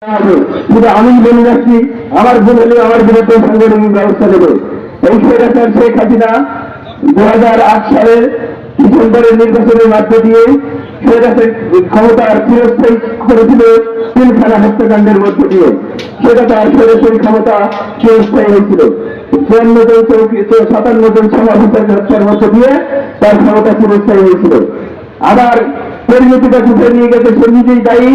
শুধু আমি বলে যাচ্ছি, আমার ভুল হলে আমার বিরুদ্ধে সাংগঠনিক ব্যবস্থা নেবে। এই স্বৈরাচার শেখ হাসিনা 2008 সালে ডিসেম্বরের নির্বাচনের মধ্য দিয়ে স্বৈরাচার ক্ষমতার চিরস্থায়ী করেছিল পিলখানা হত্যাকাণ্ডের মধ্য দিয়ে। সেটা তার স্বৈরাচারী ক্ষমতা চিরস্থায়ী হয়েছিল। 57 জন সমাবেশের হত্যার মধ্য দিয়ে তার ক্ষমতা চিরস্থায়ী হয়েছিল। আবার পরিণতিটা কোথায় নিয়ে গেছে সে নিজেই দায়ী।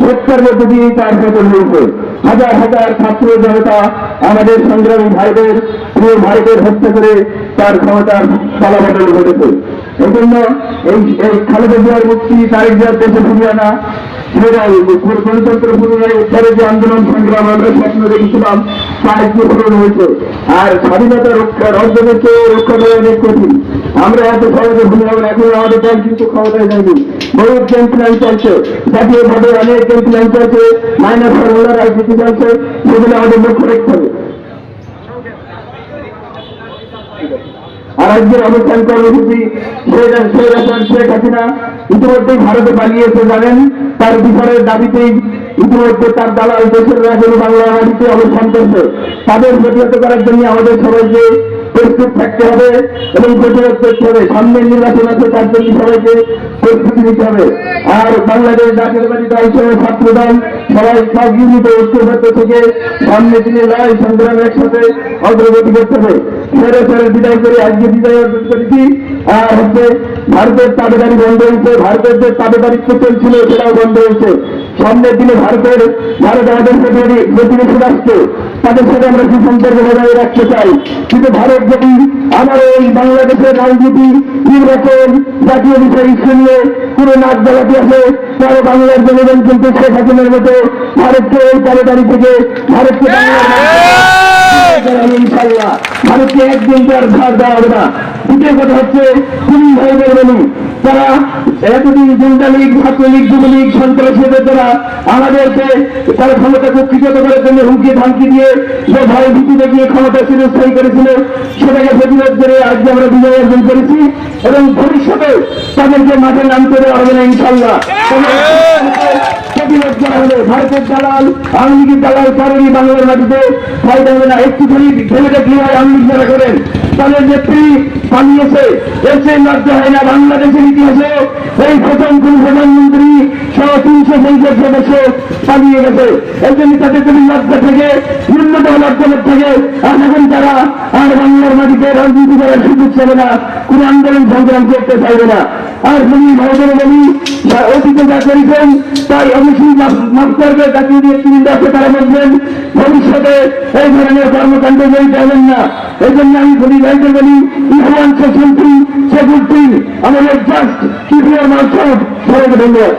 হত্যার মধ্যে দিয়ে তার পতন হয়েছে। হাজার হাজার ছাত্র জনতা আমাদের সংগ্রামী ভাইদের প্রিয় ভাইদের হত্যা করে তার ক্ষমতার পালাবদল ঘটেছে। এই জন্য এই খালেদা জিয়ার মুক্তি, তারেক জিয়ার দেশে ফিরিয়ে আনা, গণতন্ত্র পুনরায় উদ্ধারের যে আন্দোলন সংগ্রাম আমরা স্বপ্ন দেখেছিলাম তা একটু পূরণ হয়েছে। আর স্বাধীনতা রক্ষার অর্জনকে রক্ষা করা অনেক কঠিন। আমরা এত সহজে ভুলে যাবো। এখন আমাদের দল কিন্তু ক্ষমতায় যায়নি। বহু ক্যাম্পেইন চলছে, জাতীয়ভাবে অনেক ক্যাম্পেইন চলছে, মাইনাস ফর্মুলা রাজনীতি চলছে, সেগুলো আমাদের লক্ষ্য রাখতে হবে। আর আজকের অবস্থান কর্মসূচি শেখ হাসিনা ইতিমধ্যেই ভারতে পালিয়েছে জানেন। তার বিচারের দাবিতেই ইতিমধ্যে তার দালাল দেশের রাজধানী বাংলা মাটিতে অবস্থান করছে। তাদের প্রতিহত করার জন্য আমাদের সবাইকে প্রস্তুত থাকতে হবে এবং প্রতিরোধ করতে হবে। সামনের নির্বাচন আছে, তার জন্য সবাইকে প্রস্তুতি নিতে হবে। আর বাংলাদেশ জাতীয়তাবাদী দল সহ ছাত্র দল সবাই সব ইউনিট ঐক্যবদ্ধ থেকে সামনের দিনে লড়াই সংগ্রাম একসাথে অগ্রগতি করতে হবে। ফেরে বিদায় করে আজকে বিদায় অর্জন করেছি। আর ভারতের তাবেদারি বন্ধ হয়েছে, ভারতের যে তাবেদারিত্ব চলছিল সেটাও বন্ধ হয়েছে। সামনের দিনে ভারত আমাদের প্রতিবেশী রাষ্ট্র, তাদের সাথে আমরা সুসম্পর্ক বজায় রাখতে চাই। কিন্তু ভারত যদি আমার এই বাংলাদেশের রাজনীতি, নির্বাচন, জাতীয় বিষয় ইস্যু নিয়ে পুরো নাক জ্বালাতে আসে, তারা বাংলার জনগণ কিন্তু শেখ হাসিনার মতো ভারতকে এই তাবেদারি থেকে ভারতকে ইনশাল্লাহ ভারতকে একদিন তার ধার দেওয়া হবে না। দ্বিতীয় কথা হচ্ছে তুমি ভাইদের বলি, তারা এতদিন গুন্ডা লীগ, ছাত্রলীগ, যুবলীগ, সন্ত্রাসীদের দ্বারা আমাদেরকে তারা ক্ষমতা কুক্ষিগত করার জন্য হুমকি ধামকি দিয়ে যে ভয় ভীতি দেখিয়ে ক্ষমতা চিরস্থায়ী করেছিল, সেটাকে প্রতিরোধ করে আজকে আমরা বিজয় অর্জন করেছি এবং ভবিষ্যতে তাদেরকে মাঠে নামতে দেওয়া হবে না ইনশাল্লাহ। প্রতিরোধ করা হলে ভারতের দালাল, আওয়ামী লীগের দালাল কারণই বাংলার মাটিতে ফায়দা হবে না। একটুখানি ভেবে কি হয় আওয়ামী লীগ যারা করেন, তাদের নেত্রী পালিয়েছে, এসে লজ্জা হয় না। বাংলাদেশের ইতিহাসে এই প্রথম কোন প্রধানমন্ত্রী 300 সংসদ সদস্য পালিয়ে গেছে। এই জন্য তাদের যদি লজ্জা থেকে ন্যূনতম লজ্জাবোধ থেকে আর এখন তারা আর বাংলার মাটিতে রাজনীতি করার সুযোগ পাবে না, কোন আন্দোলন সংগ্রাম করতে চাইবে না। আর তুমি ভারতের বলি অতীতে যা করেছেন তাই অবশ্যই মাফ করবে। জাতীয় নেতৃবৃন্দ আছে, তারা বলবেন ভবিষ্যতে এই ধরনের কর্মকাণ্ড জড়িত হবেন না। এই জন্য আমি বলি ভাইদের বলি, ইসলাম সে শুনছি সে বুঝছি আমাদের জাস্ট কিপিয়ার মাধ্যম সবাইকে ধন্যবাদ।